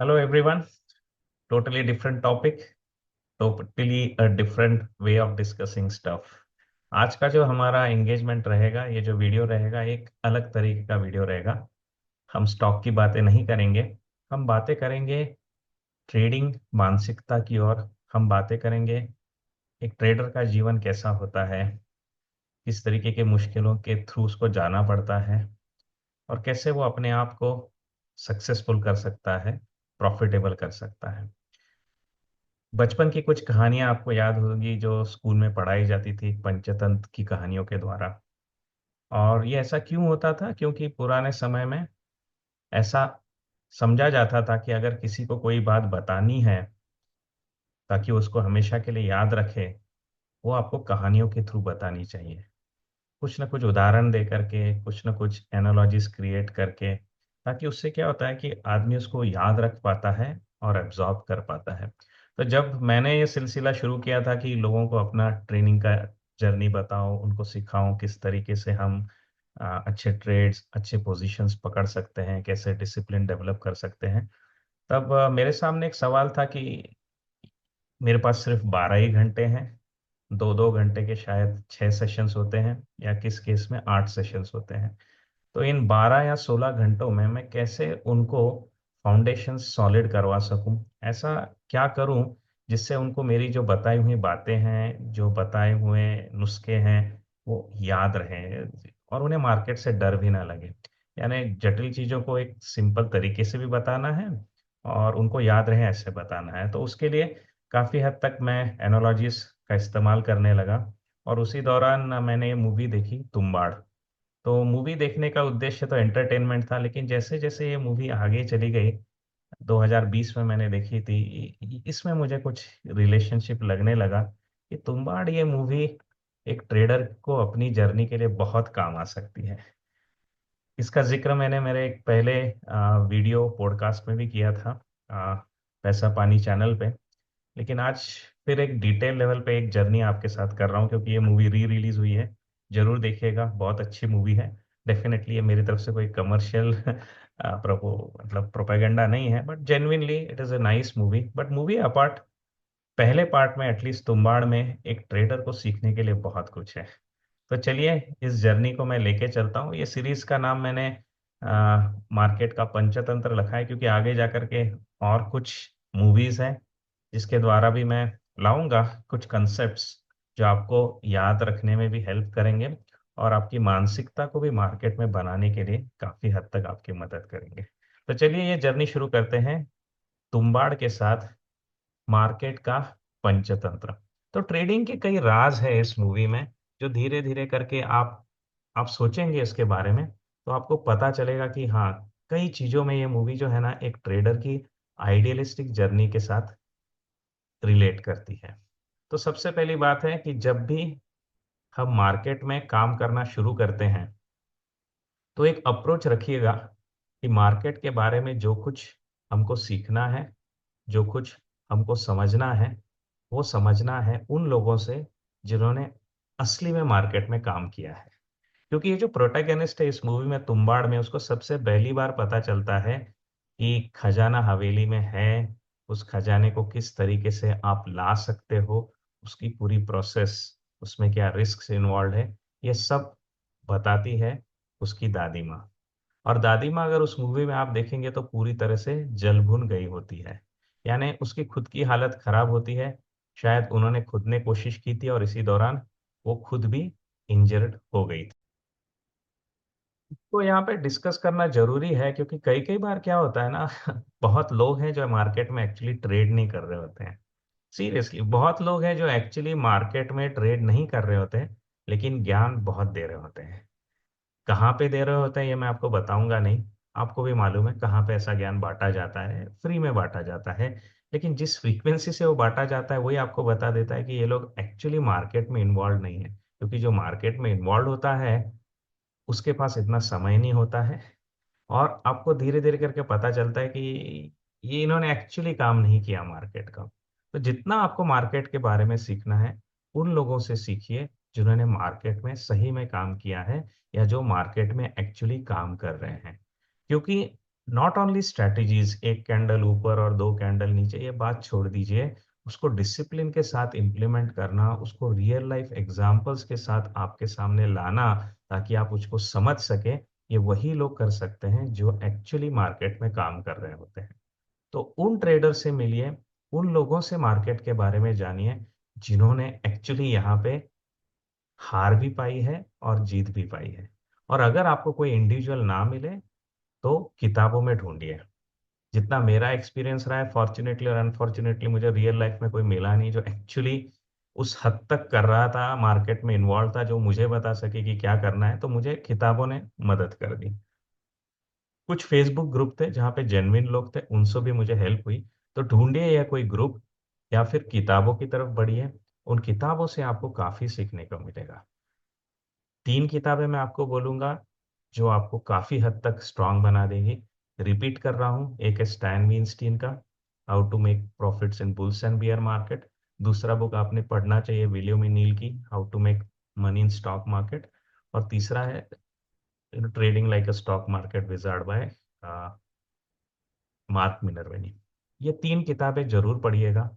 Hello everyone. Totally different topic, totally a different way of discussing stuff. आज का जो हमारा एंगेजमेंट रहेगा, ये जो वीडियो रहेगा, एक अलग तरीके का वीडियो रहेगा। हम स्टॉक की बातें नहीं करेंगे। हम बातें करेंगे ट्रेडिंग मानसिकता की ओर। हम बातें करेंगे एक ट्रेडर का जीवन कैसा होता है, किस तरीके के मुश्किलों के थ्रू उसको जाना पड़ता है, और कैसे वो अपने आप को सक्सेसफुल कर सकता है, प्रॉफिटेबल कर सकता है। बचपन की कुछ कहानियां आपको याद होगी जो स्कूल में पढ़ाई जाती थी पंचतंत्र की कहानियों के द्वारा। और ये ऐसा क्यों होता था? क्योंकि पुराने समय में ऐसा समझा जाता था कि अगर किसी को कोई बात बतानी है ताकि उसको हमेशा के लिए याद रखे, वो आपको कहानियों के थ्रू बतानी चाहिए। कुछ ना कुछ उदाहरण दे करके, कुछ ना कुछ एनालॉजीज क्रिएट करके, ताकि उससे क्या होता है कि आदमी उसको याद रख पाता है और एब्जॉर्ब कर पाता है। तो जब मैंने ये सिलसिला शुरू किया था कि लोगों को अपना ट्रेनिंग का जर्नी बताऊं, उनको सिखाऊं किस तरीके से हम अच्छे ट्रेड्स, अच्छे पोजीशंस पकड़ सकते हैं, कैसे डिसिप्लिन डेवलप कर सकते हैं, तब मेरे सामने एक सवाल था कि मेरे पास सिर्फ 12 ही घंटे हैं। 2-2 घंटे के शायद 6 सेशंस होते हैं, या किस केस में 8 सेशंस होते हैं। तो इन 12 या 16 घंटों में मैं कैसे उनको फाउंडेशन सॉलिड करवा सकूं? ऐसा क्या करूं जिससे उनको मेरी जो बताई हुई बातें हैं, जो बताए हुए नुस्खे हैं, वो याद रहें और उन्हें मार्केट से डर भी ना लगे। यानी जटिल चीजों को एक सिंपल तरीके से भी बताना है और उनको याद रहे ऐसे बताना है। तो उसके लिए काफी हद तक मैं एनालॉजीज का इस्तेमाल करने लगा। और उसी दौरान मैंने ये मूवी देखी, तुम्बाड़। तो मूवी देखने का उद्देश्य तो एंटरटेनमेंट था, लेकिन जैसे जैसे ये मूवी आगे चली गई, 2020 में मैंने देखी थी, इसमें मुझे कुछ रिलेशनशिप लगने लगा कि तुम्बाड़ ये मूवी एक ट्रेडर को अपनी जर्नी के लिए बहुत काम आ सकती है। इसका जिक्र मैंने मेरे एक पहले वीडियो पॉडकास्ट में भी किया था, आ, पैसा पानी चैनल पे। लेकिन आज फिर एक डिटेल लेवल पे एक जर्नी आपके साथ कर रहा हूँ, क्योंकि ये मूवी री रिलीज हुई है। जरूर देखिएगा, बहुत अच्छी मूवी है। डेफिनेटली ये मेरी तरफ से कोई कमर्शियल मतलब प्रोपेगेंडा नहीं है, but genuinely it is a nice movie. But movie apart, पहले पार्ट में एटलीस्ट तुम्बाड़ में एक ट्रेडर को सीखने के लिए बहुत कुछ है। तो चलिए इस जर्नी को मैं लेके चलता हूँ। ये सीरीज का नाम मैंने मार्केट का पंचतंत्र रखा है, क्योंकि आगे जाकर के और कुछ मूवीज हैं जिसके द्वारा भी मैं लाऊंगा कुछ कंसेप्ट्स जो आपको याद रखने में भी हेल्प करेंगे और आपकी मानसिकता को भी मार्केट में बनाने के लिए काफी हद तक आपकी मदद करेंगे। तो चलिए ये जर्नी शुरू करते हैं तुम्बाड़ के साथ, मार्केट का पंचतंत्र। तो ट्रेडिंग के कई राज है इस मूवी में, जो धीरे धीरे करके आप सोचेंगे इसके बारे में तो आपको पता चलेगा कि हाँ, कई चीजों में ये मूवी जो है ना, एक ट्रेडर की आइडियलिस्टिक जर्नी के साथ रिलेट करती है। तो सबसे पहली बात है कि जब भी हम मार्केट में काम करना शुरू करते हैं, तो एक अप्रोच रखिएगा कि मार्केट के बारे में जो कुछ हमको सीखना है, जो कुछ हमको समझना है, वो समझना है उन लोगों से जिन्होंने असली में मार्केट में काम किया है। क्योंकि ये जो प्रोटैगनिस्ट है इस मूवी में, तुम्बाड़ में, उसको सबसे पहली बार पता चलता है कि खजाना हवेली में है। उस खजाने को किस तरीके से आप ला सकते हो, उसकी पूरी प्रोसेस, उसमें क्या रिस्क इन्वॉल्व है, ये सब बताती है उसकी दादी माँ। और दादी माँ अगर उस मूवी में आप देखेंगे तो पूरी तरह से जल भुन गई होती है। यानी उसकी खुद की हालत खराब होती है। शायद उन्होंने खुद ने कोशिश की थी और इसी दौरान वो खुद भी इंजर्ड हो गई थी। तो यहाँ पे डिस्कस करना जरूरी है, क्योंकि कई कई बार क्या होता है ना बहुत लोग हैं जो मार्केट में एक्चुअली ट्रेड नहीं कर रहे होते हैं। सीरियसली बहुत लोग हैं जो एक्चुअली मार्केट में ट्रेड नहीं कर रहे होते हैं, लेकिन ज्ञान बहुत दे रहे होते हैं। कहाँ पे दे रहे होते हैं ये मैं आपको बताऊंगा नहीं। आपको भी मालूम है कहाँ पे ऐसा ज्ञान बांटा जाता है, फ्री में बांटा जाता है। लेकिन जिस फ्रीक्वेंसी से वो बांटा जाता है वही आपको बता देता है कि ये लोग एक्चुअली मार्केट में इन्वॉल्व नहीं है। क्योंकि जो मार्केट में इन्वॉल्व होता है उसके पास इतना समय नहीं होता है। और आपको धीरे धीरे करके पता चलता है कि ये इन्होंने एक्चुअली काम नहीं किया मार्केट का। तो जितना आपको मार्केट के बारे में सीखना है, उन लोगों से सीखिए जिन्होंने मार्केट में सही में काम किया है, या जो मार्केट में एक्चुअली काम कर रहे हैं। क्योंकि नॉट ओनली स्ट्रैटेजीज, एक कैंडल ऊपर और दो कैंडल नीचे, ये बात छोड़ दीजिए। उसको डिसिप्लिन के साथ इम्प्लीमेंट करना, उसको रियल लाइफ एग्जांपल्स के साथ आपके सामने लाना, ताकि आप उसको समझ सके, ये वही लोग कर सकते हैं जो एक्चुअली मार्केट में काम कर रहे होते हैं। तो उन ट्रेडर से मिलिए, उन लोगों से मार्केट के बारे में जानिए जिन्होंने एक्चुअली यहाँ पे हार भी पाई है और जीत भी पाई है। और अगर आपको कोई इंडिविजुअल ना मिले तो किताबों में ढूंढिए। जितना मेरा एक्सपीरियंस रहा है, फॉर्चुनेटली और अनफॉर्चुनेटली मुझे रियल लाइफ में कोई मिला नहीं जो एक्चुअली उस हद तक कर रहा था, मार्केट में इन्वॉल्व था, जो मुझे बता सके कि क्या करना है। तो मुझे किताबों ने मदद कर दी। कुछ फेसबुक ग्रुप थे जहाँ पे जेन्युइन लोग थे, उनसे भी मुझे हेल्प हुई। तो ढूंढिए या कोई ग्रुप, या फिर किताबों की तरफ बढ़िए। उन किताबों से आपको काफी सीखने को मिलेगा। तीन किताबें मैं आपको बोलूंगा जो आपको काफी हद तक स्ट्रांग बना देगी। रिपीट कर रहा हूँ, एक है स्टैन वीनस्टीन का how to make profits in bulls and bear market. दूसरा बुक आपने पढ़ना चाहिए विलियम नील की how to make money in stock market. और तीसरा है trading like a stock market wizard by Mark Minervini. ये तीन किताबें जरूर पढ़िएगा।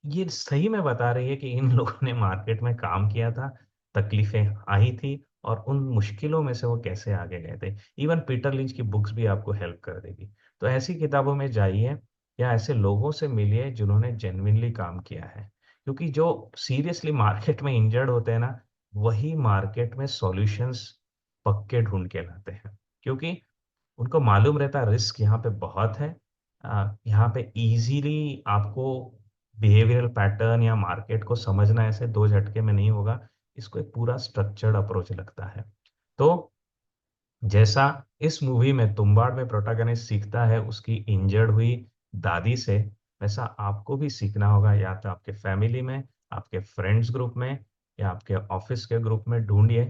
ये सही में बता रही है कि इन लोगों ने मार्केट में काम किया था, तकलीफें आई थी, और उन मुश्किलों में से वो कैसे आगे गए थे। इवन पीटर लिंच की बुक्स भी आपको हेल्प कर देगी। तो ऐसी किताबों में जाइए, या ऐसे लोगों से मिलिए जिन्होंने जेन्युइनली काम किया है। क्योंकि जो सीरियसली मार्केट में इंजर्ड होते हैं ना, वही मार्केट में सॉल्यूशंस पक्के ढूंढ के लाते हैं। क्योंकि उनको मालूम रहता रिस्क यहाँ पे बहुत है। यहाँ पे इजीली आपको बिहेवियरल पैटर्न या मार्केट को समझना ऐसे दो झटके में नहीं होगा। इसको एक पूरा स्ट्रक्चर्ड अप्रोच लगता है। तो जैसा इस मूवी में तुम्बाड़ में प्रोटैगनिस्ट सीखता है उसकी इंजर्ड हुई दादी से, वैसा आपको भी सीखना होगा। या तो आपके फैमिली में, आपके फ्रेंड्स ग्रुप में, या आपके ऑफिस के ग्रुप में ढूंढिए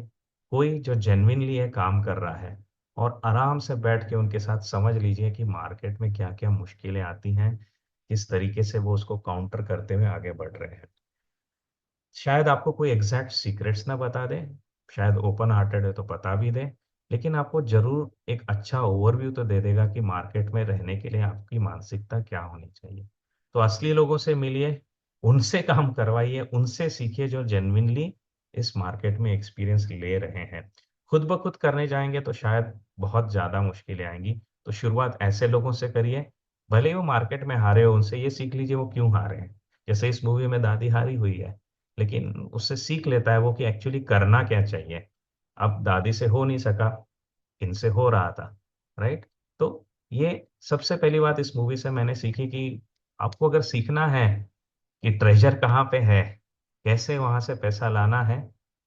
कोई जो जेन्युइनली है काम कर रहा है, और आराम से बैठ के उनके साथ समझ लीजिए कि मार्केट में क्या क्या मुश्किलें आती हैं, किस तरीके से वो उसको काउंटर करते हुए आगे बढ़ रहे हैं। शायद आपको कोई एग्जैक्ट सीक्रेट्स ना बता दे, शायद ओपन हार्टेड है तो बता भी दे, लेकिन आपको जरूर एक अच्छा ओवरव्यू तो दे देगा कि मार्केट में रहने के लिए आपकी मानसिकता क्या होनी चाहिए। तो असली लोगों से मिलिए, उनसे काम करवाइए, उनसे सीखिए जो जेन्युइनली इस मार्केट में एक्सपीरियंस ले रहे हैं। खुद ब खुद करने जाएंगे तो शायद बहुत ज्यादा मुश्किलें आएंगी। तो शुरुआत ऐसे लोगों से करिए, भले ही वो मार्केट में हारे हो, उनसे ये सीख लीजिए वो क्यों हारे हैं। जैसे इस मूवी में दादी हारी हुई है, लेकिन उससे सीख लेता है वो कि एक्चुअली करना क्या चाहिए। अब दादी से हो नहीं सका, इनसे हो रहा था, राइट। तो ये सबसे पहली बात इस मूवी से मैंने सीखी कि आपको अगर सीखना है कि ट्रेजर कहाँ पे है, कैसे वहां से पैसा लाना है,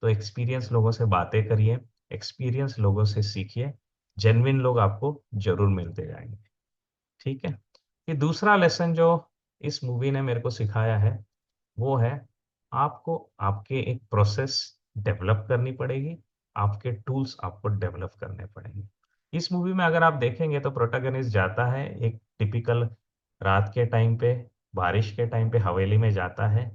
तो एक्सपीरियंस लोगों से बातें करिए, एक्सपीरियंस लोगों से सीखिए। जेन्युइन लोग आपको जरूर मिलते जाएंगे। ठीक है। ये दूसरा लेसन जो इस मूवी ने मेरे को सिखाया है, वो है आपको आपके एक प्रोसेस डेवलप करनी पड़ेगी, आपके टूल्स आपको डेवलप करने पड़ेंगे। इस मूवी में अगर आप देखेंगे तो प्रोटैगनिस्ट जाता है एक टिपिकल रात के टाइम पे, बारिश के टाइम पे हवेली में जाता है।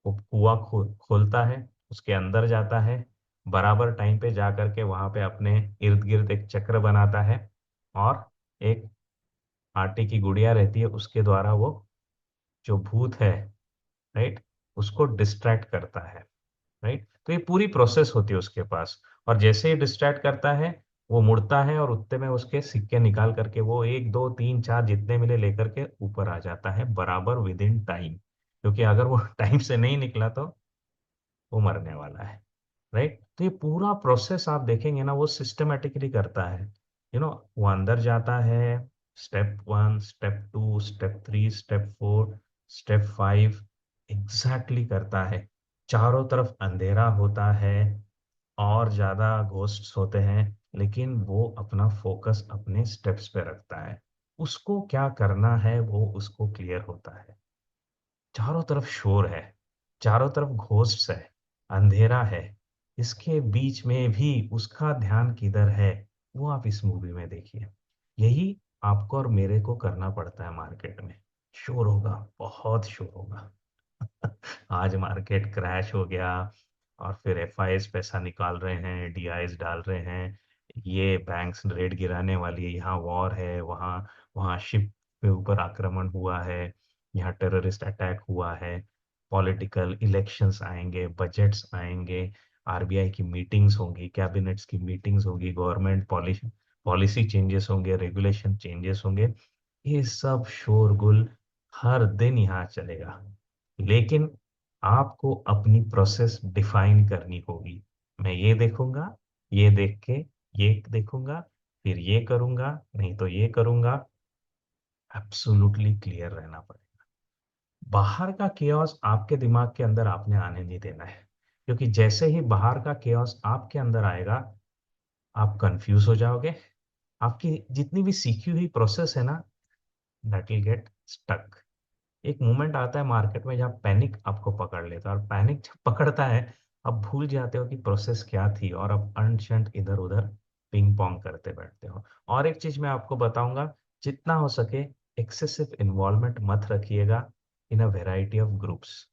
वो कुआं खोलता है, उसके अंदर जाता है, बराबर टाइम पे जा करके वहां पे अपने इर्द गिर्द एक चक्र बनाता है, और एक आटे की गुड़िया रहती है उसके द्वारा वो जो भूत है, राइट, उसको डिस्ट्रैक्ट करता है। राइट। तो ये पूरी प्रोसेस होती है उसके पास। और जैसे ही डिस्ट्रैक्ट करता है, वो मुड़ता है और उतने में उसके सिक्के निकाल करके वो एक दो तीन चार जितने मिले लेकर के ऊपर आ जाता है बराबर विद इन टाइम। क्योंकि अगर वो टाइम से नहीं निकला तो वो मरने वाला है। राइट। तो ये पूरा प्रोसेस आप देखेंगे ना, वो सिस्टमेटिकली करता है। वो अंदर जाता है, step 1, step 2, step 3, step 4, step 5, exactly करता है। चारों तरफ अंधेरा होता है, और ज्यादा घोस्ट्स होते हैं, लेकिन वो अपना फोकस अपने स्टेप्स पे रखता है। उसको क्या करना है वो उसको क्लियर होता है। चारों तरफ शोर है, चारों तरफ घोस्ट्स है, अंधेरा है, इसके बीच में भी उसका ध्यान किधर है, वो आप इस मूवी में देखिए। यही आपको और मेरे को करना पड़ता है मार्केट में। शोर होगा, बहुत शोर होगा। आज मार्केट क्रैश हो गया, और फिर एफआईएस पैसा निकाल रहे हैं, डीआईएस डाल रहे हैं, ये बैंक्स रेड गिराने वाली है, यहाँ वॉर है, वहाँ वहाँ शिप के ऊपर आक्रमण हुआ है, यहाँ टेररिस्ट अटैक हुआ है, पॉलिटिकल इलेक्शंस आएंगे, बजट्स आएंगे, आरबीआई की मीटिंग्स होंगी, कैबिनेट्स की मीटिंग्स होगी, गवर्नमेंट पॉलिसी पॉलिसी चेंजेस होंगे, रेगुलेशन चेंजेस होंगे। ये सब शोरगुल हर दिन यहाँ चलेगा। लेकिन आपको अपनी प्रोसेस डिफाइन करनी होगी। मैं ये देखूंगा, ये देख के ये देखूंगा, फिर ये करूंगा, नहीं तो ये करूंगा। एब्सोल्युटली क्लियर रहना पड़ेगा। बाहर का केओस आपके दिमाग के अंदर आपने आने नहीं देना है, क्योंकि जैसे ही बाहर का केओस आपके अंदर आएगा, आप कंफ्यूज हो जाओगे। आपकी जितनी भी सीखी हुई प्रोसेस है ना, दैट विल गेट स्टक। एक मोमेंट आता है मार्केट में जहाँ पैनिक आपको पकड़ लेता है, और पैनिक जब पकड़ता है, आप भूल जाते हो कि प्रोसेस क्या थी, और अब अनशंट इधर उधर पिंग पोंग करते बैठते हो। और एक चीज मैं आपको बताऊंगा, जितना हो सके एक्सेसिव इन्वॉल्वमेंट मत रखिएगा इन अ वेराइटी ऑफ ग्रुप्स।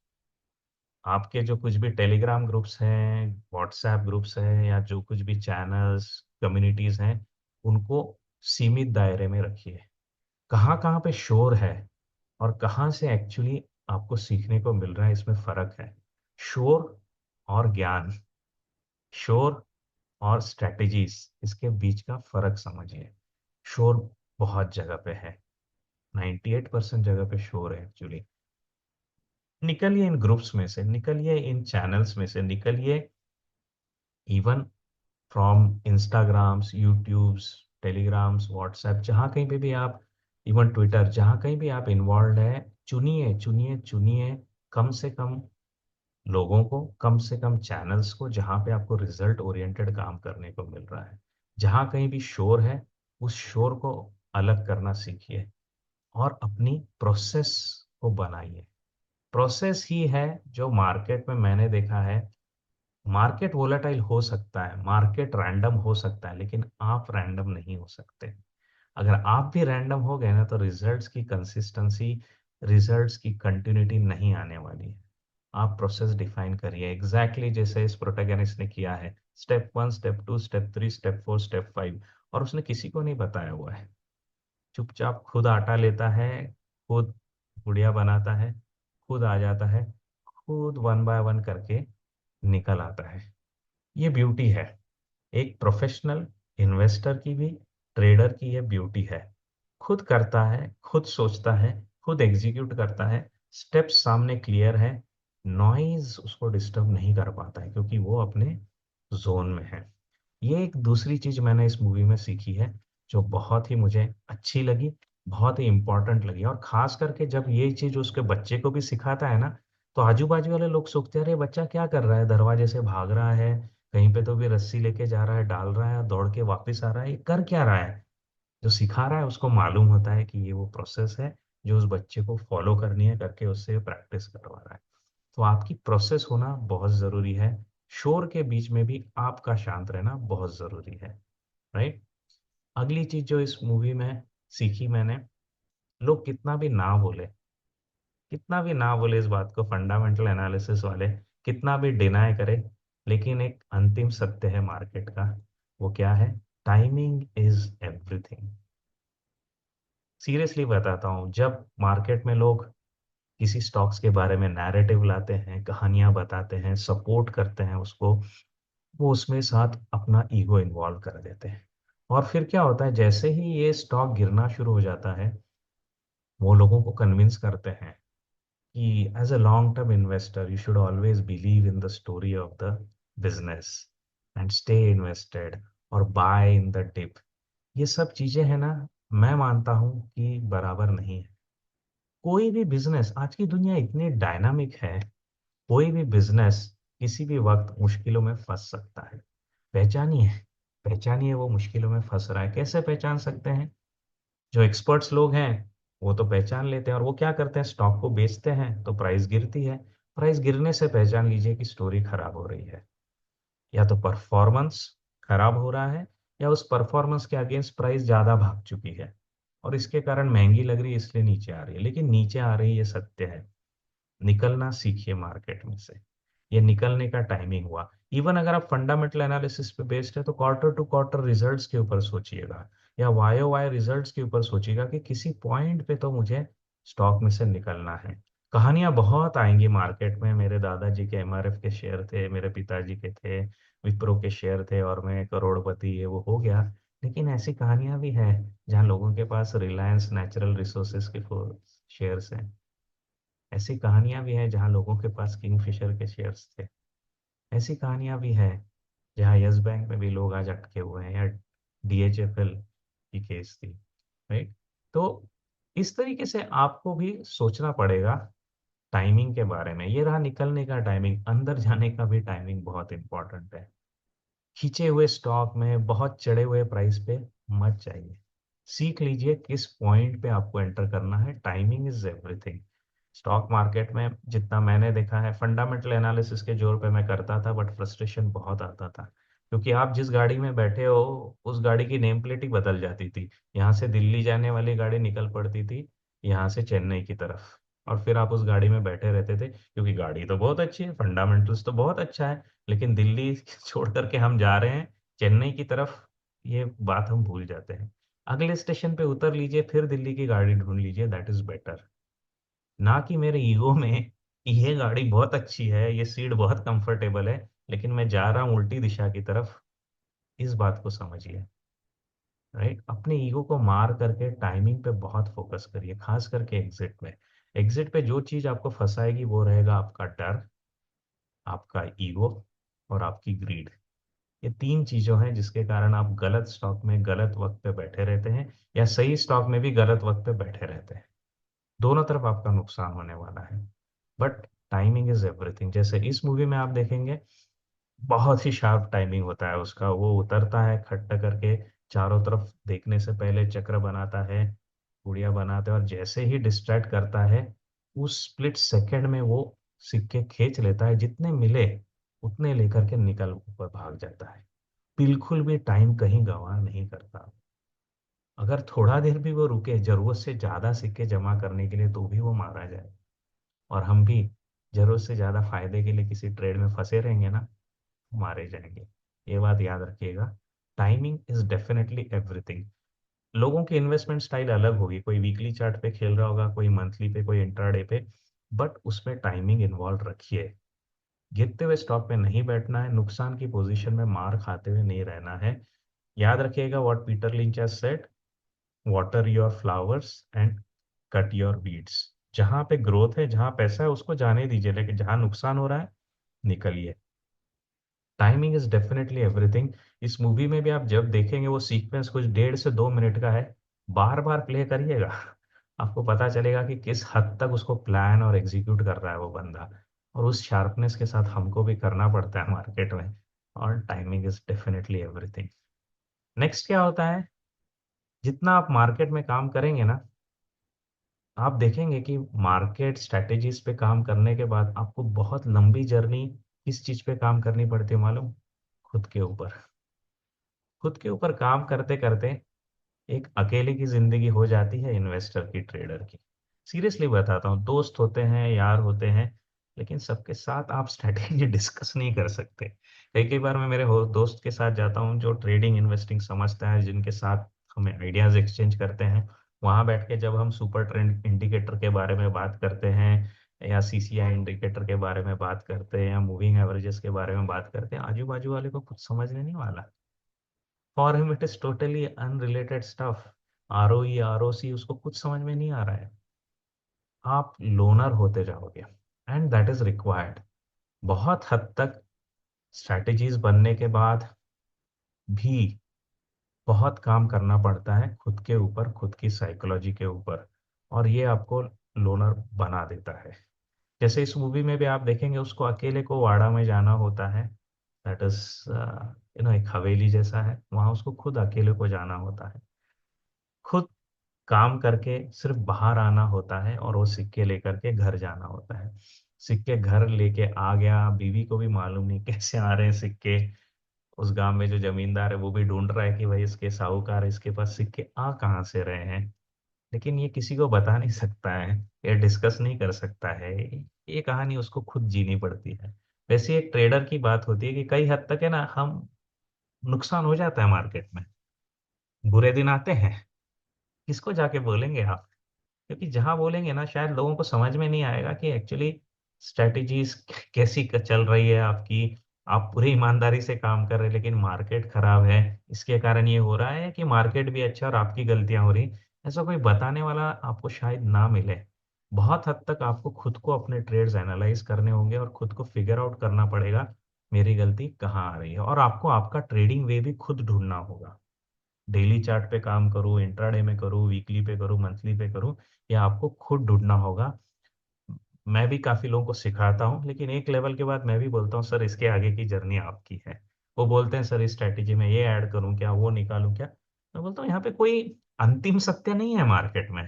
आपके जो कुछ भी टेलीग्राम ग्रुप्स हैं, व्हाट्सएप ग्रुप्स हैं, या जो कुछ भी चैनल्स कम्युनिटीज हैं, उनको सीमित दायरे में रखिए। कहाँ कहाँ पे शोर है और कहाँ से एक्चुअली आपको सीखने को मिल रहा है, इसमें फर्क है। शोर और ज्ञान, शोर और स्ट्रेटजीज, इसके बीच का फर्क समझिए। शोर बहुत जगह पे है, 98% जगह पे शोर है एक्चुअली। निकलिए इन ग्रुप्स में से, निकलिए इन चैनल्स में से, निकलिए even from Instagrams, YouTubes, telegrams, WhatsApp, जहाँ कहीं पे भी आप, इवन ट्विटर, जहाँ कहीं भी आप इन्वॉल्व है, चुनिए चुनिए चुनिए कम से कम लोगों को, कम से कम चैनल्स को, जहाँ पे आपको रिजल्ट ओरिएंटेड काम करने को मिल रहा है। जहाँ कहीं भी शोर है, उस शोर को अलग करना सीखिए, और अपनी प्रोसेस को बनाइए। प्रोसेस ही है जो मार्केट में मैंने देखा है। मार्केट वोलेटाइल हो सकता है, मार्केट रैंडम हो सकता है, लेकिन आप रैंडम नहीं हो सकते। अगर आप भी रैंडम हो गए ना, तो रिजल्ट्स की कंसिस्टेंसी, रिजल्ट्स की कंटिन्यूटी नहीं आने वाली है। आप प्रोसेस डिफाइन करिए एग्जैक्टली जैसे इस प्रोटैगनिस्ट ने किया है, step 1, step 2, step 3, step 4, step 5। और उसने किसी को नहीं बताया हुआ है, चुपचाप खुद आटा लेता है, खुद गुड़िया बनाता है, खुद आ जाता है, खुद वन बाय वन करके निकल आता है। ये ब्यूटी है एक प्रोफेशनल इन्वेस्टर की भी, ट्रेडर की। ये ब्यूटी है, खुद करता है, खुद सोचता है, खुद एग्जीक्यूट करता है, स्टेप्स सामने क्लियर है, नॉइज उसको डिस्टर्ब नहीं कर पाता है, क्योंकि वो अपने जोन में है। ये एक दूसरी चीज मैंने इस मूवी में सीखी है, जो बहुत ही मुझे अच्छी लगी, बहुत ही इंपॉर्टेंट लगी। और खास करके जब ये चीज उसके बच्चे को भी सिखाता है ना, तो आजू बाजू वाले लोग सोचते हैं, अरे बच्चा क्या कर रहा है, दरवाजे से भाग रहा है, कहीं पे तो भी रस्सी लेके जा रहा है, डाल रहा है, दौड़ के वापस आ रहा है, ये कर क्या रहा है। जो सिखा रहा है उसको मालूम होता है कि ये वो प्रोसेस है जो उस बच्चे को फॉलो करनी है, करके उससे प्रैक्टिस करवा रहा है। तो आपकी प्रोसेस होना बहुत जरूरी है। शोर के बीच में भी आपका शांत रहना बहुत जरूरी है। राइट। अगली चीज जो इस मूवी में सीखी मैंने, लोग कितना भी ना बोले, कितना भी ना बोले इस बात को, फंडामेंटल एनालिसिस वाले कितना भी डिनाई करे, लेकिन एक अंतिम सत्य है मार्केट का। वो क्या है? Timing is everything. सीरियसली बताता हूँ, जब मार्केट में लोग किसी स्टॉक्स के बारे में नैरेटिव लाते हैं, कहानियां बताते हैं, सपोर्ट करते हैं उसको, वो उसमें साथ अपना ईगो इन्वॉल्व कर देते हैं। और फिर क्या होता है, जैसे ही ये स्टॉक गिरना शुरू हो जाता है, वो लोगों को कन्विंस करते हैं कि as a long term investor you should always believe in the story of the business and stay invested, और बाय इन द डिप। ये सब चीजें हैं ना, मैं मानता हूं कि बराबर नहीं है। कोई भी बिजनेस, आज की दुनिया इतनी डायनामिक है, कोई भी बिजनेस किसी भी वक्त मुश्किलों में फंस सकता है। पहचानिए, पहचानिए वो मुश्किलों में फंस रहा है। कैसे पहचान सकते हैं? जो एक्सपर्ट्स लोग हैं वो तो पहचान लेते हैं, और वो क्या करते हैं, स्टॉक को बेचते हैं तो प्राइस गिरती है। प्राइस गिरने से पहचान लीजिए कि स्टोरी खराब हो रही है, या तो परफॉर्मेंस खराब हो रहा है, या उस परफॉर्मेंस के अगेंस्ट प्राइस ज्यादा भाग चुकी है, और इसके कारण महंगी लग रही है, इसलिए नीचे आ रही है। लेकिन नीचे आ रही है, ये सत्य है। निकलना सीखिए मार्केट में से। ये निकलने का टाइमिंग हुआ। इवन अगर आप फंडामेंटल एनालिसिस पे बेस्ड है तो क्वार्टर टू क्वार्टर रिजल्ट्स के ऊपर सोचिएगा, या वाई ओ वाई रिजल्ट्स के ऊपर सोचिएगा कि किसी पॉइंट पे तो मुझे स्टॉक में से निकलना है। कहानियां बहुत आएंगी मार्केट में, मेरे दादाजी के एमआरएफ के शेयर थे, मेरे पिताजी के थे, विप्रो के शेयर थे और मैं करोड़पति ये वो हो गया। लेकिन ऐसी कहानियां भी हैं जहाँ लोगों के पास रिलायंस नेचुरल रिसोर्सेज के शेयर्स हैं। ऐसी कहानियां भी हैं जहाँ लोगों के पास किंगफिशर के शेयर्स थे। ऐसी कहानियां भी हैं जहाँ यस बैंक में भी लोग आज अटके हुए हैं, या डीएचएफएल की केस थी, राइट। तो इस तरीके से आपको भी सोचना पड़ेगा टाइमिंग के बारे में। ये रहा निकलने का टाइमिंग, अंदर जाने का भी टाइमिंग बहुत इंपॉर्टेंट है। खींचे हुए स्टॉक में बहुत चढ़े हुए प्राइस पे मत जाइए। सीख लीजिए किस पॉइंट पे आपको एंटर करना है। Timing is everything. Stock market में जितना मैंने देखा है, फंडामेंटल एनालिसिस के जोर पे मैं करता था, बट फ्रस्ट्रेशन बहुत आता था, क्योंकि आप जिस गाड़ी में बैठे हो उस गाड़ी की नेम प्लेट ही बदल जाती थी। यहाँ से दिल्ली जाने वाली गाड़ी निकल पड़ती थी यहाँ से चेन्नई की तरफ, और फिर आप उस गाड़ी में बैठे रहते थे, क्योंकि गाड़ी तो बहुत अच्छी है, फंडामेंटल्स तो बहुत अच्छा है, लेकिन दिल्ली छोड़ करके हम जा रहे हैं चेन्नई की तरफ, ये बात हम भूल जाते हैं। अगले स्टेशन पे उतर लीजिए, फिर दिल्ली की गाड़ी ढूंढ लीजिए, दैट इज बेटर। ना कि मेरे ईगो में ये गाड़ी बहुत अच्छी है, ये सीट बहुत कंफर्टेबल है, लेकिन मैं जा रहा हूँ उल्टी दिशा की तरफ। इस बात को समझिए, राइट। अपने ईगो को मार करके टाइमिंग पे बहुत फोकस करिए, खास करके एग्जिट में। एग्जिट पे जो चीज आपको फंसाएगी वो रहेगा आपका डर, आपका ईगो और आपकी ग्रीड। ये तीन चीजों हैं जिसके कारण आप गलत स्टॉक में गलत वक्त पे बैठे रहते हैं, या सही स्टॉक में भी गलत वक्त पे बैठे रहते हैं। दोनों तरफ आपका नुकसान होने वाला है। But timing is everything. जैसे इस मूवी में आप देखेंगे, बहुत ही शार्प टाइमिंग होता है उसका। वो उतरता है खट्टा करके, चारों तरफ देखने से पहले चक्र बनाता है, गुड़िया बनाता है, और जैसे ही डिस्ट्रैक्ट करता है उस स्प्लिट सेकंड में वो सिक्के खींच लेता है, जितने मिले उतने लेकर के निकल ऊपर भाग जाता है। बिल्कुल भी टाइम कहीं गंवा नहीं करता। अगर थोड़ा देर भी वो रुके जरूरत से ज्यादा सिक्के जमा करने के लिए, तो भी वो मारा जाए। और हम भी जरूरत से ज्यादा फायदे के लिए किसी ट्रेड में फंसे रहेंगे ना, मारे जाएंगे। ये बात याद रखिएगा। Timing is definitely everything. लोगों की इन्वेस्टमेंट स्टाइल अलग होगी, कोई वीकली चार्ट पे खेल रहा होगा, कोई मंथली पे, कोई इंट्राडे पे, बट उसमें टाइमिंग इन्वॉल्व रखिए। गिरते हुए स्टॉक पे नहीं बैठना है, नुकसान की पोजीशन में मार खाते हुए नहीं रहना है। याद रखिएगा what Peter lynch has said, water your flowers and cut your weeds. जहां पे ग्रोथ है, जहां पैसा है, उसको जाने दीजिए, लेकिन जहां नुकसान हो रहा है, निकलिए। Timing is definitely everything. इस मूवी में भी आप जब देखेंगे वो सीक्वेंस कुछ 1.5 से 2 मिनट का है, बार बार प्ले करिएगा। आपको पता चलेगा कि किस हद तक उसको प्लान और एग्जीक्यूट कर रहा है वो बंदा, और उस शार्पनेस के साथ हमको भी करना पड़ता है मार्केट में। और timing is definitely everything. Next क्या होता है, जितना आप मार्केट में काम करेंगे ना, आप देखेंगे कि मार्केट स्ट्रेटेजीज पे काम करने के बाद आपको बहुत लंबी जर्नी किस चीज पे काम करनी पड़ती है मालूम? खुद के ऊपर। खुद के ऊपर काम करते करते एक अकेले की जिंदगी हो जाती है इन्वेस्टर की, ट्रेडर की। सीरियसली बताता हूँ, दोस्त होते हैं, यार होते हैं, लेकिन सबके साथ आप स्ट्रेटेजी डिस्कस नहीं कर सकते। कई कई बार मैं मेरे दोस्त के साथ जाता हूँ जो ट्रेडिंग इन्वेस्टिंग समझता है, जिनके साथ हमें आइडियाज एक्सचेंज करते हैं। वहां बैठ के जब हम सुपर ट्रेंड इंडिकेटर के बारे में बात करते हैं, या सीसीआई इंडिकेटर के बारे में बात करते हैं, या मूविंग एवरेजेस के बारे में बात करते हैं, आजू बाजू वाले को कुछ समझने नहीं वाला। For him it is totally unrelated stuff. ROE ROC उसको कुछ समझ में नहीं आ रहा है। आप लोनर होते जाओगे, एंड दैट इज रिक्वायर्ड। बहुत हद तक स्ट्रैटेजीज बनने के बाद भी बहुत काम करना पड़ता है खुद के ऊपर, खुद की साइकोलॉजी के ऊपर, और ये आपको लोनर बना देता है। जैसे इस मूवी में भी आप देखेंगे, उसको अकेले को वाड़ा में जाना होता है। दैट इज एक हवेली जैसा है, वहां उसको खुद अकेले को जाना होता है। खुद काम करके सिर्फ बाहर आना होता है, और वो सिक्के लेकर के घर जाना होता है। सिक्के घर लेके आ गया, बीवी को भी मालूम नहीं कैसे आ रहे हैं सिक्के। उस गांव में जो जमींदार है वो भी ढूंढ रहा है कि भाई इसके साहूकार इसके पास सिक्के आ कहाँ से रहे हैं। लेकिन ये किसी को बता नहीं सकता है, ये डिस्कस नहीं कर सकता है। ये कहानी उसको खुद जीनी पड़ती है। वैसे एक ट्रेडर की बात होती है कि कई हद तक है ना, हम नुकसान हो जाता है मार्केट में, बुरे दिन आते हैं, किसको जाके बोलेंगे आप? क्योंकि जहां बोलेंगे ना, शायद लोगों को समझ में नहीं आएगा कि एक्चुअली स्ट्रेटजीज कैसी चल रही है आपकी। आप पूरी ईमानदारी से काम कर रहे हैं लेकिन मार्केट खराब है, इसके कारण ये हो रहा है, कि मार्केट भी अच्छा और आपकी गलतियां हो रही। ऐसा कोई बताने वाला आपको शायद ना मिले। बहुत हद तक आपको खुद को अपने ट्रेड्स एनालाइज करने होंगे और खुद को फिगर आउट करना पड़ेगा मेरी गलती कहाँ आ रही है, और आपको आपका ट्रेडिंग वे भी खुद ढूंढना होगा। डेली चार्ट पे काम करूँ, इंट्राडे में करूँ, वीकली पे करूँ, मंथली पे करूँ, ये आपको खुद ढूंढना होगा। मैं भी काफी लोगों को सिखाता हूँ, लेकिन एक लेवल के बाद मैं भी बोलता हूँ सर इसके आगे की जर्नी आपकी है। वो बोलते हैं सर इस स्ट्रैटेजी में ये ऐड करूँ क्या, वो निकालूं क्या। मैं बोलता हूँ यहाँ पे कोई अंतिम सत्य नहीं है मार्केट में।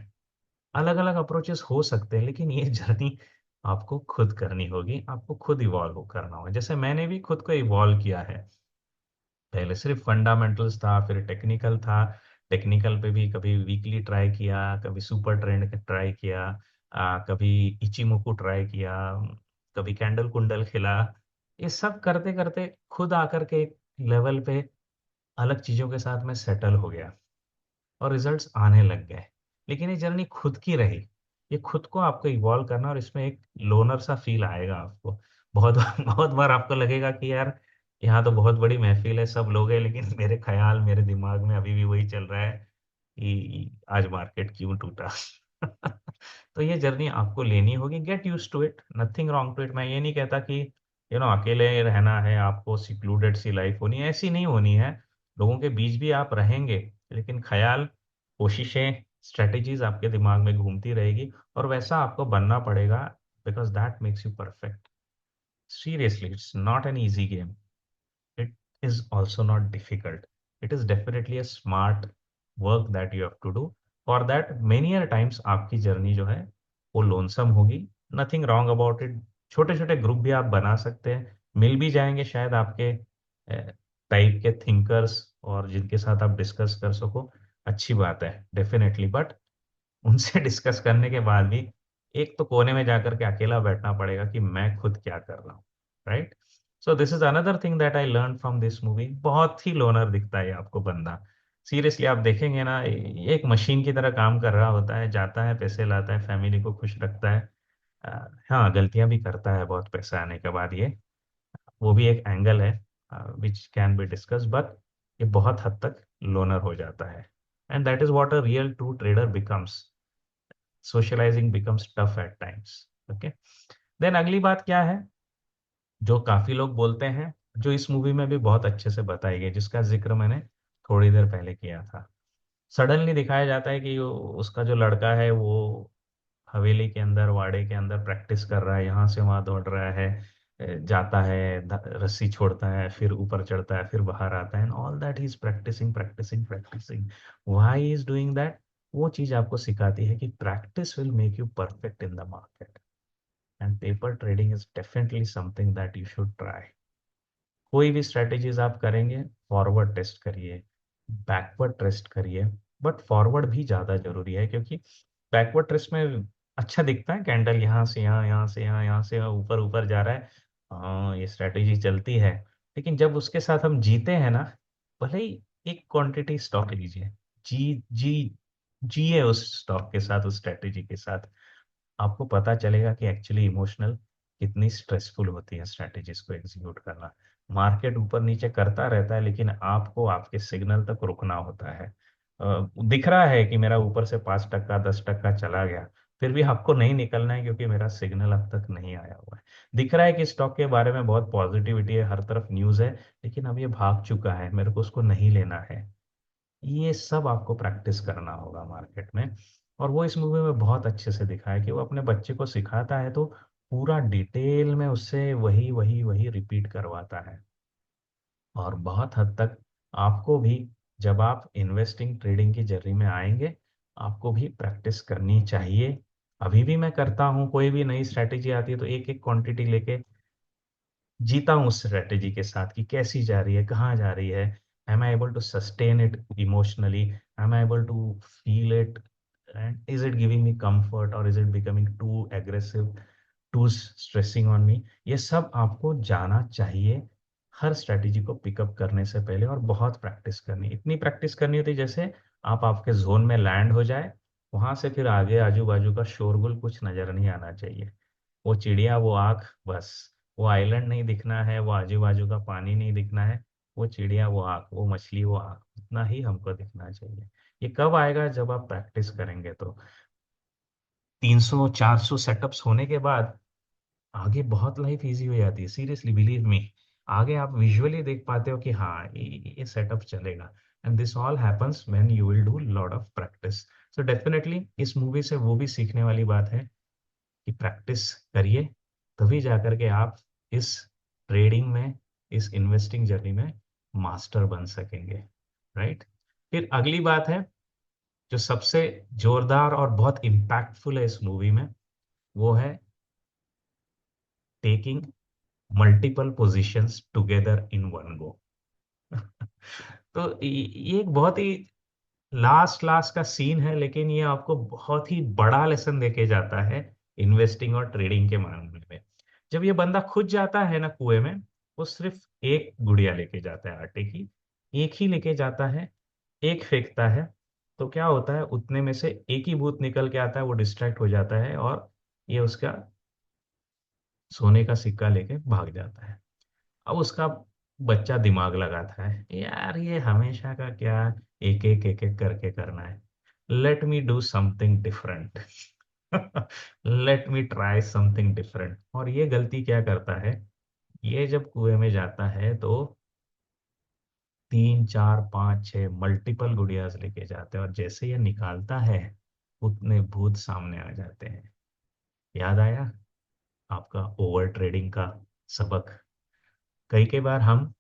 अलग अलग अप्रोचेस हो सकते हैं, लेकिन ये जर्नी आपको खुद करनी होगी, आपको खुद इवॉल्व करना होगा। जैसे मैंने भी खुद को इवॉल्व किया है। पहले सिर्फ फंडामेंटल्स था, फिर टेक्निकल था। टेक्निकल पे भी कभी वीकली ट्राई किया, कभी सुपर ट्रेंड ट्राई किया, कभी इचिमोकू ट्राई किया, कभी कैंडल कुंडल खिला। ये सब करते करते खुद आकर के एक लेवल पे अलग चीजों के साथ मैं सेटल हो गया और रिजल्ट्स आने लग गए। लेकिन ये जर्नी खुद की रही। ये खुद को आपको इवॉल्व करना, और इसमें एक लोनर सा फील आएगा आपको। बहुत बहुत बार आपको लगेगा कि यार यहाँ तो बहुत बड़ी महफिल है, सब लोग हैं, लेकिन मेरे ख्याल मेरे दिमाग में अभी भी वही चल रहा है कि आज मार्केट क्यों टूटा। तो ये जर्नी आपको लेनी होगी। Get used to it, nothing wrong to it. मैं ये नहीं कहता कि अकेले रहना है, आपको सिक्लूडेड सी लाइफ होनी है, ऐसी नहीं होनी है। लोगों के बीच भी आप रहेंगे, लेकिन ख्याल, कोशिशें, स्ट्रेटेजीज आपके दिमाग में घूमती रहेगी, और वैसा आपको बनना पड़ेगा, because that makes you perfect. Seriously, it's not an easy game, it is also not difficult. It is definitely a smart work that you have to do. For that, many a times आपकी journey जो है वो lonesome होगी। Nothing wrong about it. छोटे छोटे group भी आप बना सकते हैं, मिल भी जाएंगे शायद आपके टाइप के थिंकर्स, और जिनके साथ आप डिस्कस कर सको। अच्छी बात है डेफिनेटली, बट उनसे डिस्कस करने के बाद भी एक तो कोने में जाकर के अकेला बैठना पड़ेगा कि मैं खुद क्या कर रहा हूँ। Right. So this is another thing that I learn from this movie. बहुत ही लोनर दिखता है आपको बंदा। सीरियसली आप देखेंगे ना, ये एक मशीन की तरह काम कर रहा होता है, जाता है, पैसे लाता है, फैमिली को खुश रखता है। हाँ, गलतियां भी करता है बहुत पैसा आने के बाद, ये वो भी एक एंगल है which can be discuss, but ये बहुत हद तक लोनर हो जाता है। And that is what a real true trader becomes. Socialising becomes tough at times. Okay. Then अगली बात क्या है, जो काफी लोग बोलते हैं, जो इस मूवी में भी बहुत अच्छे से बताई गई, जिसका जिक्र मैंने थोड़ी देर पहले किया था। सडनली दिखाया जाता है कि उसका जो लड़का है वो हवेली के अंदर, वाड़े के अंदर प्रैक्टिस कर रहा है, यहाँ से वहां दौड़ रहा है, जाता है, रस्सी छोड़ता है, फिर ऊपर चढ़ता है, फिर बाहर आता है, and all that he is practising practising practising. Why he is doing that? वो चीज आपको सिखाती है कि practice will make you perfect in the market, and paper trading is definitely something that you should try. कोई भी strategies आप करेंगे, फॉरवर्ड टेस्ट करिए, बैकवर्ड टेस्ट करिए, बट फॉरवर्ड भी ज्यादा जरूरी है, क्योंकि बैकवर्ड टेस्ट में अच्छा दिखता है, कैंडल यहाँ से यहाँ, यहाँ से यहाँ, यहाँ से ऊपर ऊपर जा रहा है, हाँ ये स्ट्रेटेजी चलती है। लेकिन जब उसके साथ हम जीते हैं ना, भले ही एक क्वांटिटी स्टॉक लीजिए, जी जी, जिए उस स्टॉक के साथ, उस स्ट्रेटेजी के साथ, आपको पता चलेगा कि एक्चुअली इमोशनल कितनी स्ट्रेसफुल होती है स्ट्रेटेजीज को एग्जीक्यूट करना। मार्केट ऊपर नीचे करता रहता है, लेकिन आपको आपके सिग्नल तक रुकना होता है। दिख रहा है कि मेरा ऊपर से 5%, 10% चला गया, फिर भी आपको नहीं निकलना है, क्योंकि मेरा सिग्नल अब तक नहीं आया हुआ है। दिख रहा है कि स्टॉक के बारे में बहुत पॉजिटिविटी है, हर तरफ न्यूज है, लेकिन अब ये भाग चुका है, मेरे को उसको नहीं लेना है। ये सब आपको प्रैक्टिस करना होगा मार्केट में। और वो इस मूवी में बहुत अच्छे से दिखाया कि वो अपने बच्चे को सिखाता है तो पूरा डिटेल में उससे वही वही वही रिपीट करवाता है। और बहुत हद तक आपको भी, जब आप इन्वेस्टिंग ट्रेडिंग की जर्नी में आएंगे, आपको भी प्रैक्टिस करनी चाहिए। अभी भी मैं करता हूँ, कोई भी नई स्ट्रैटेजी आती है तो एक एक क्वांटिटी लेके जीता हूँ उस स्ट्रेटेजी के साथ, कि कैसी जा रही है, कहाँ जा रही है, am I able to sustain it emotionally, am I able to feel it, and is it giving me comfort, और is it becoming too aggressive, too stressing on me, ये सब आपको जाना चाहिए हर स्ट्रेटेजी को पिकअप करने से पहले। और बहुत प्रैक्टिस करनी, इतनी प्रैक्टिस करनी होती है जैसे आप आपके जोन में लैंड हो जाए, वहां से फिर आगे आजू बाजू का शोरगुल कुछ नजर नहीं आना चाहिए। वो चिड़िया, वो आँख, बस वो आइलैंड नहीं दिखना है, वो आजू बाजू का पानी नहीं दिखना है, वो चिड़िया, वो आँख, वो मछली, वो आँख, उतना ही हमको दिखना चाहिए। ये कब आएगा? जब आप प्रैक्टिस करेंगे। तो 300 400 सेटअप्स होने के बाद आगे बहुत लाइफ इजी हो जाती है, सीरियसली बिलीव मी। आगे आप विजुअली देख पाते हो कि हाँ ये सेटअप चलेगा। And this all happens when you will do lot of practice. So definitely इस मूवी से वो भी सीखने वाली बात है कि प्रैक्टिस करिए, तभी जाकर के आप इस ट्रेडिंग में, इस इन्वेस्टिंग जर्नी में मास्टर बन सकेंगे, राइट। फिर अगली बात है जो सबसे जोरदार और बहुत इम्पैक्टफुल है इस मूवी में, वो है taking multiple positions together in one go. तो ये एक बहुत ही लास्ट लास्ट का सीन है, लेकिन ये आपको बहुत ही बड़ा लेसन देके जाता है इन्वेस्टिंग और ट्रेडिंग के मामले में। जब ये बंदा खुद जाता है ना कुएं में, वो सिर्फ एक गुड़िया लेके जाता है आटे की, एक ही लेके जाता है, एक फेंकता है। तो क्या होता है, उतने में से एक ही भूत निकल के आता है, वो डिस्ट्रैक्ट हो जाता है और ये उसका सोने का सिक्का लेके भाग जाता है। अब उसका बच्चा दिमाग लगाता है, यार ये हमेशा का क्या एक एक करके करना है, let me do something different. Let me try something different. और ये गलती क्या करता है, ये जब कुएं में जाता है तो 3 4 5 6 मल्टीपल गुड़ियाज लेके जाते हैं, और जैसे ये निकालता है उतने भूत सामने आ जाते हैं। याद आया आपका ओवर ट्रेडिंग का सबक? कई कई बार हम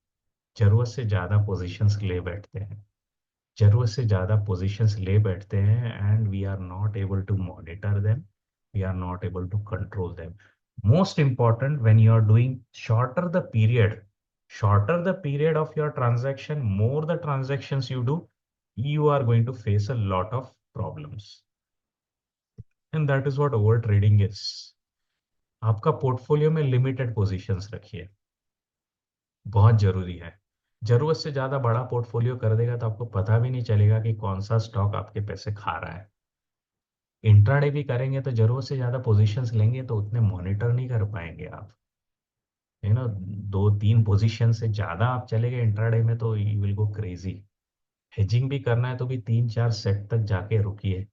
जरूरत से ज्यादा पोजीशंस ले बैठते हैं, जरूरत से ज्यादा पोजीशंस ले बैठते हैं, and we are not able to monitor them, we are not able to control them. Most important when you are doing shorter the period of your transaction, more the transactions you do, you are going to face a lot of problems, and that is what over trading is। आपका portfolio में limited positions रखिए, बहुत जरूरी है। जरूरत से ज्यादा बड़ा पोर्टफोलियो कर देगा तो आपको पता भी नहीं चलेगा कि कौन सा स्टॉक आपके पैसे खा रहा है। इंट्राडे भी करेंगे तो जरूरत से ज्यादा पोजीशंस लेंगे तो उतने मॉनिटर नहीं कर पाएंगे आप, यू नो। 2 3 पोजीशन से ज्यादा आप चले गए इंट्राडे में तो you will go crazy. Hedging भी करना है तो भी 3 4 सेट तक जाके रुकिए।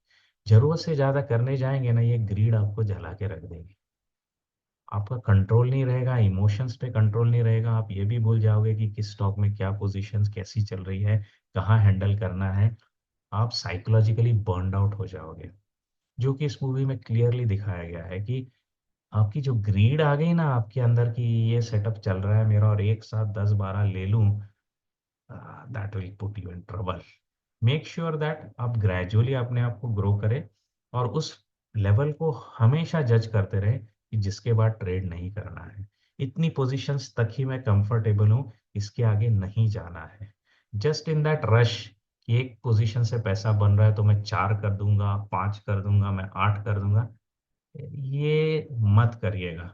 जरूरत से ज्यादा करने जाएंगे ना, ये ग्रीड आपको जला के रख देगी। आपका कंट्रोल नहीं रहेगा, इमोशंस पे कंट्रोल नहीं रहेगा, आप ये भी भूल जाओगे कि किस स्टॉक में क्या पोजीशंस कैसी चल रही है, कहाँ हैंडल करना है। आप साइकोलॉजिकली बर्नड आउट हो जाओगे, जो कि इस मूवी में क्लियरली दिखाया गया है कि आपकी जो ग्रीड आ गई ना आपके अंदर की, ये सेटअप चल रहा है मेरा और एक साथ 10 12 ले लूं, that will put you in trouble. Make sure that आप ग्रेजुअली अपने आप को ग्रो करें, और उस लेवल को हमेशा जज करते रहे कि जिसके बाद ट्रेड नहीं करना है। इतनी पोजीशंस तक ही मैं कंफर्टेबल हूँ, इसके आगे नहीं जाना है। जस्ट इन दैट रश कि एक पोजीशन से पैसा बन रहा है तो मैं 4 कर दूंगा, 5 कर दूंगा, मैं 8 कर दूंगा, ये मत करिएगा।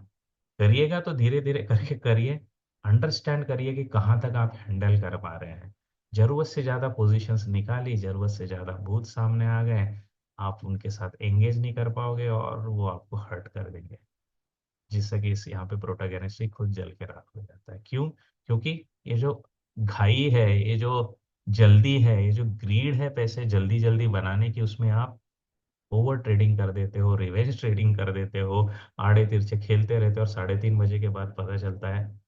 करिएगा तो धीरे धीरे करके करिए, अंडरस्टैंड करिए कि कहाँ तक आप हैंडल कर पा रहे हैं। जरूरत से ज्यादा पोजीशंस निकाली, जरूरत से ज्यादा भूत सामने आ गए, आप उनके साथ एंगेज नहीं कर पाओगे और वो आपको हर्ट कर देंगे, जिससे कि इस यहाँ पे प्रोटैगनिस्ट ही खुद जल के राख हो जाता है। क्यों? क्योंकि ये जो घाई है, ये जो जल्दी है, ये जो ग्रीड है पैसे जल्दी जल्दी बनाने की, उसमें आप ओवर ट्रेडिंग कर देते हो, रिवेंज ट्रेडिंग कर देते हो, आड़े तिरछे खेलते रहते हो, और 3:30 बजे के बाद पता चलता है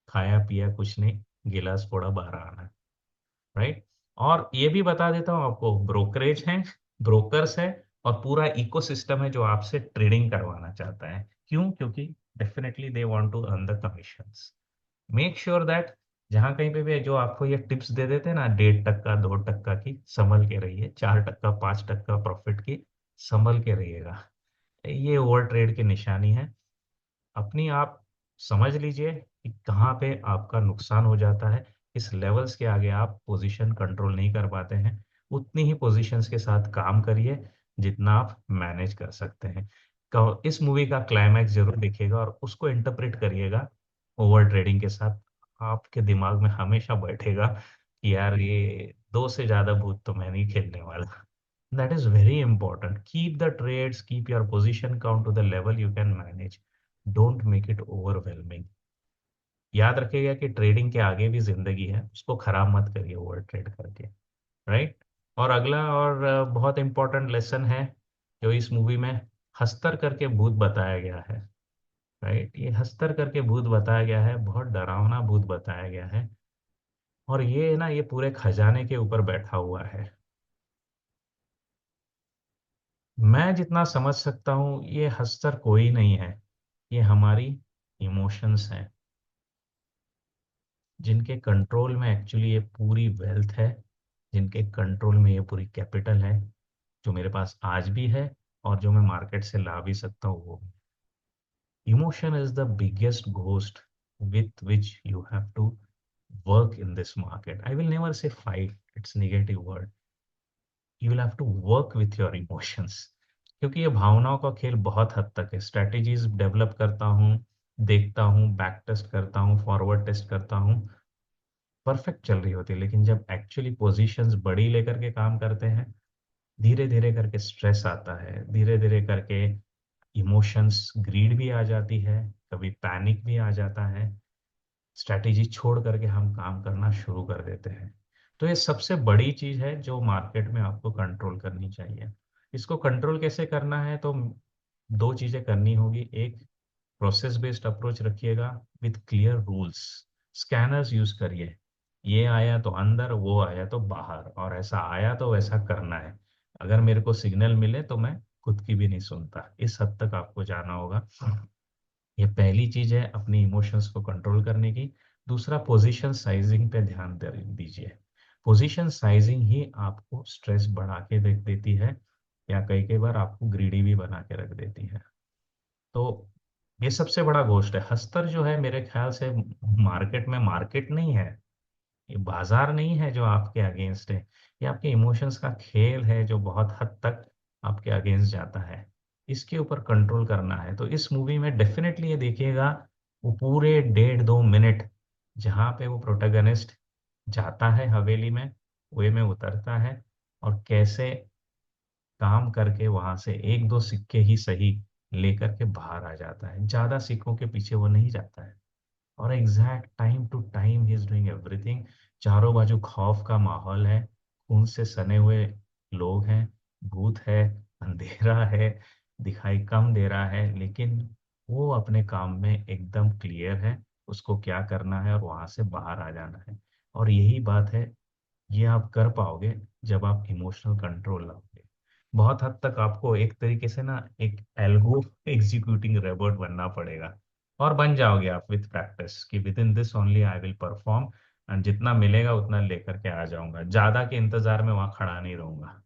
खाया पिया कुछ नहीं, गिलास फोड़ा बाहर आना, राइट। और ये भी बता देता हूँ आपको, ब्रोकरेज है, ब्रोकर्स है, और पूरा इकोसिस्टम है जो आपसे ट्रेडिंग करवाना चाहता है। क्यों? क्योंकि definitely they want to earn the commissions. Make sure that जहां कहीं पे भी जो आपको ये टिप्स दे देते हैं ना, 1.5% 2% की, संभल के रहिए। 4% 5% प्रॉफिट की, संभल के रहिएगा। ये ओवर ट्रेड की निशानी है। अपनी आप समझ लीजिए कि कहाँ पे आपका नुकसान हो जाता है। इस लेवल्स के आगे आप पोजीशन कंट्रोल नहीं कर पाते हैं, उतनी ही पोजीशंस के साथ काम करिए जितना आप मैनेज कर सकते हैं। इस मूवी का क्लाइमैक्स जरूर देखिएगा और उसको इंटरप्रेट करिएगा ओवर ट्रेडिंग के साथ। आपके दिमाग में हमेशा बैठेगा कि यार ये दो से ज्यादा भूत तो मैं नहीं खेलने वाला। That is very important. Keep the trades, keep your position count to the level you can manage. Don't make it overwhelming. याद रखिएगा कि ट्रेडिंग के आगे भी जिंदगी है, उसको खराब मत करिए ओवर ट्रेड करके। राइट। और अगला और बहुत इंपॉर्टेंट लेसन है जो इस मूवी में हस्तर करके भूत बताया गया है। राइट, ये हस्तर करके भूत बताया गया है, बहुत डरावना भूत बताया गया है। और ये ना, ये पूरे खजाने के ऊपर बैठा हुआ है। मैं जितना समझ सकता हूँ ये हस्तर कोई नहीं है, ये हमारी इमोशंस हैं, जिनके कंट्रोल में एक्चुअली ये पूरी वेल्थ है, जिनके कंट्रोल में ये पूरी कैपिटल है, जो मेरे पास आज भी है और जो मैं मार्केट से ला भी सकता हूँ वो। Emotion is the biggest ghost with which you have to work in this market. I will never say fight, it's negative word. You will have to work with your emotions. क्योंकि ये भावनाओं का खेल बहुत हद तक है। स्ट्रेटेजीज डेवलप करता हूँ, देखता हूँ, बैक टेस्ट करता हूँ, फॉरवर्ड टेस्ट करता हूँ, परफेक्ट चल रही होती है। लेकिन जब एक्चुअली पोजीशंस बड़ी लेकर के काम करते हैं, धीरे धीरे करके स्ट्रेस आता है, धीरे धीरे करके इमोशंस, ग्रीड भी आ जाती है, कभी पैनिक भी आ जाता है, स्ट्रैटेजी छोड़ करके हम काम करना शुरू कर देते हैं। तो ये सबसे बड़ी चीज है जो मार्केट में आपको कंट्रोल करनी चाहिए। इसको कंट्रोल कैसे करना है, तो दो चीजें करनी होगी। एक, प्रोसेस बेस्ड अप्रोच रखिएगा with clear rules. Scanners use करिए। ये आया तो अंदर, वो आया तो बाहर, और ऐसा आया तो वैसा करना है। अगर मेरे को सिग्नल मिले तो मैं खुद की भी नहीं सुनता, इस हद तक आपको जाना होगा। ये पहली चीज है अपनी इमोशंस को कंट्रोल करने की। दूसरा, पोजीशन साइजिंग पे ध्यान दीजिए। पोजीशन साइजिंग ही आपको स्ट्रेस बढ़ा के देख देती है, या कई कई बार आपको ग्रीडी भी बना के रख देती है। तो ये सबसे बड़ा घोस्ट है हस्तर जो है, मेरे ख्याल से मार्केट में मार्केट नहीं है, ये बाजार नहीं है जो आपके अगेंस्ट है। ये आपके इमोशंस का खेल है जो बहुत हद तक आपके अगेंस्ट जाता है। इसके ऊपर कंट्रोल करना है। तो इस मूवी में डेफिनेटली ये देखिएगा, वो पूरे 1.5-2 मिनट जहाँ पे वो प्रोटैगनिस्ट जाता है हवेली में, कुएं में उतरता है, और कैसे काम करके वहां से एक दो सिक्के ही सही लेकर के बाहर आ जाता है। ज्यादा सिक्कों के पीछे वो नहीं जाता है, और exact time to time he is doing everything. चारों बाजू खौफ का माहौल है, खून से सने हुए लोग हैं, भूत है, अंधेरा है, दिखाई कम दे रहा है, लेकिन वो अपने काम में एकदम क्लियर है, उसको क्या करना है और वहां से बाहर आ जाना है। और यही बात है, ये आप कर पाओगे जब आप इमोशनल कंट्रोल लाओगे। बहुत हद तक आपको एक तरीके से ना एक एल्गो एग्जीक्यूटिंग रोबोट बनना पड़ेगा, और बन जाओगे आप विथ प्रैक्टिस कि with in this only I will perform, and जितना मिलेगा उतना लेकर के आ जाऊंगा, ज्यादा के इंतजार में वहां खड़ा नहीं रहूंगा।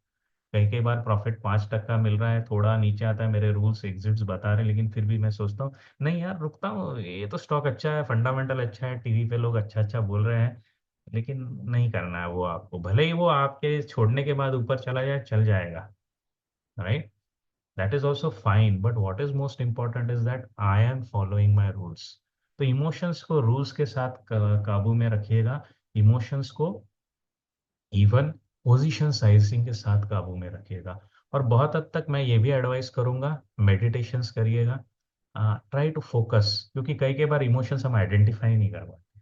कई कई बार प्रॉफिट 5% मिल रहा है, थोड़ा नीचे आता है, मेरे रूल्स एग्जिट्स बता रहे हैं, लेकिन फिर भी मैं सोचता हूँ नहीं यार रुकता हूँ, ये तो स्टॉक अच्छा है, फंडामेंटल अच्छा है, टीवी पे लोग अच्छा अच्छा बोल रहे हैं। लेकिन नहीं करना है वो आपको, भले ही वो आपके छोड़ने के बाद ऊपर चला जाए, चल जाएगा। Right, that is also fine, but what is most important is that I am following my rules. तो इमोशंस को रूल्स के साथ काबू में रखिएगा। इमोशंस को इवन पोजीशन साइजिंग के साथ काबू में रखिएगा। और बहुत हद तक मैं ये भी एडवाइस करूंगा, मेडिटेशंस करिएगा, ट्राई टू फोकस, क्योंकि कई कई बार इमोशंस हम आइडेंटिफाई नहीं कर पाते।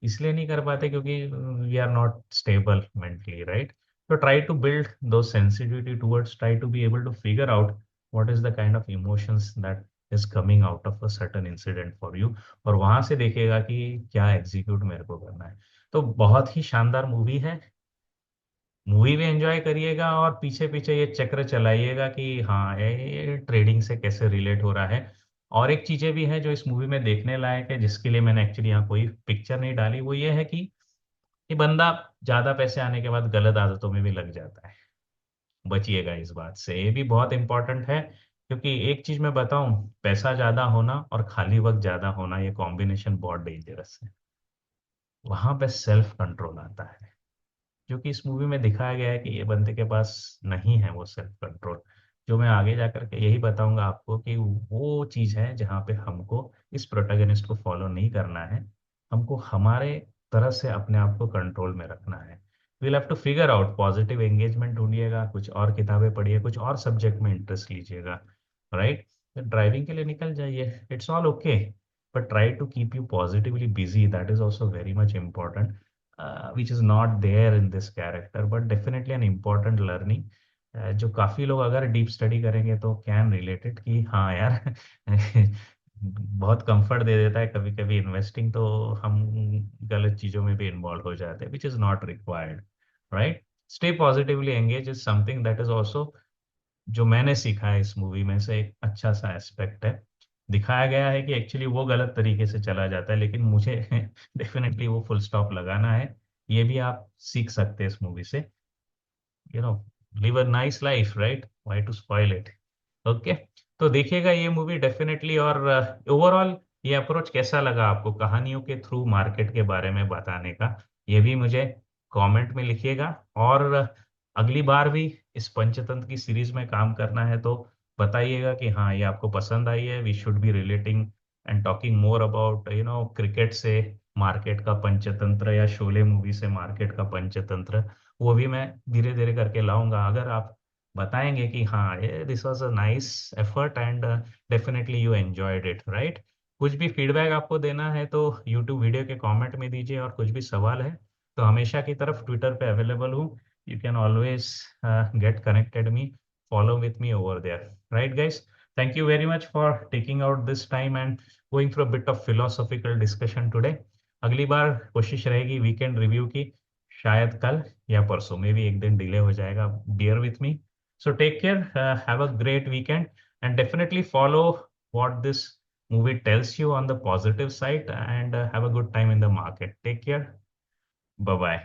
इसलिए नहीं कर पाते क्योंकि we are not stable mentally, right. तो try to build the sensitivity towards, try to be able to figure out what is the kind of emotions that is coming out of a certain incident for you, और वहां से देखिएगा कि क्या execute मेरे को करना है। तो बहुत ही शानदार मूवी है, मूवी भी एंजॉय करिएगा और पीछे पीछे ये चक्र चलाइएगा कि हाँ ये ट्रेडिंग से कैसे रिलेट हो रहा है। और एक चीजें भी हैं जो इस मूवी में देखने लायक है, जिसके लिए मैंने एक्चुअली यहाँ कोई पिक्चर नहीं डाली, वो ये है कि ये बंदा ज्यादा पैसे आने के बाद गलत आदतों में भी लग जाता है। बचिएगा इस बात से, ये भी बहुत इंपॉर्टेंट है। क्योंकि एक चीज मैं बताऊं, पैसा ज्यादा होना और खाली वक्त ज्यादा होना, ये कॉम्बिनेशन बहुत डेंजरस है। वहां पे सेल्फ कंट्रोल आता है, जो कि इस मूवी में दिखाया गया है कि ये बंदे के पास नहीं है वो सेल्फ कंट्रोल। जो मैं आगे जा करके यही बताऊंगा आपको कि वो चीज़ है जहाँ पे हमको इस प्रोटैगनिस्ट को फॉलो नहीं करना है, हमको हमारे तरह से अपने आप को कंट्रोल में रखना है। We'll have to figure out, positive engagement ढूंढिएगा, कुछ और किताबें पढ़िए, कुछ और सब्जेक्ट में इंटरेस्ट लीजिएगा, राइट। ड्राइविंग के लिए निकल जाइए, it's all okay, but try to keep you positively busy, that is also very much important, which is not there in this character, but definitely an important learning, जो काफी लोग अगर deep study करेंगे तो कैन रिलेटेड कि हाँ यार बहुत कंफर्ट दे देता है कभी कभी इन्वेस्टिंग, तो हम गलत चीजों में भी इन्वॉल्व हो जाते हैं, which is not required, right. Stay positively engage is something that is also, जो मैंने सीखा है इस मूवी में से एक अच्छा सा एस्पेक्ट है। दिखाया गया है कि एक्चुअली वो गलत तरीके से चला जाता है, लेकिन मुझे डेफिनेटली वो फुल स्टॉप लगाना है। ये भी आप सीख सकते हैं इस मूवी से, you know, live a nice life, right, why to spoil it. Okay, तो देखिएगा ये मूवी डेफिनेटली। और ओवरऑल ये अप्रोच कैसा लगा आपको कहानियों के थ्रू मार्केट के बारे में बताने का, ये भी मुझे कमेंट में लिखिएगा। और अगली बार भी इस पंचतंत्र की सीरीज में काम करना है तो बताइएगा कि हाँ ये आपको पसंद आई है, we should be relating and talking more about cricket से मार्केट का पंचतंत्र, या शोले मूवी से मार्केट का पंचतंत्र। वो भी मैं धीरे धीरे करके लाऊंगा, अगर आप बताएंगे कि हाँ ये this was a nice effort and definitely you enjoyed it, right. कुछ भी फीडबैक आपको देना है तो यूट्यूब वीडियो के कमेंट में दीजिए, और कुछ भी सवाल है तो हमेशा की तरफ ट्विटर पे अवेलेबल हूँ, you can always get connected me, follow with me over there, right guys? Thank you very much for taking out this time and going through a bit of philosophical discussion today. अगली बार कोशिश रहेगी weekend review की, शायद कल या परसों में भी, एक दिन डिले हो जाएगा, bear with me. So take care, have a great weekend, and definitely follow what this movie tells you on the positive side, and have a good time in the market. Take care, bye bye.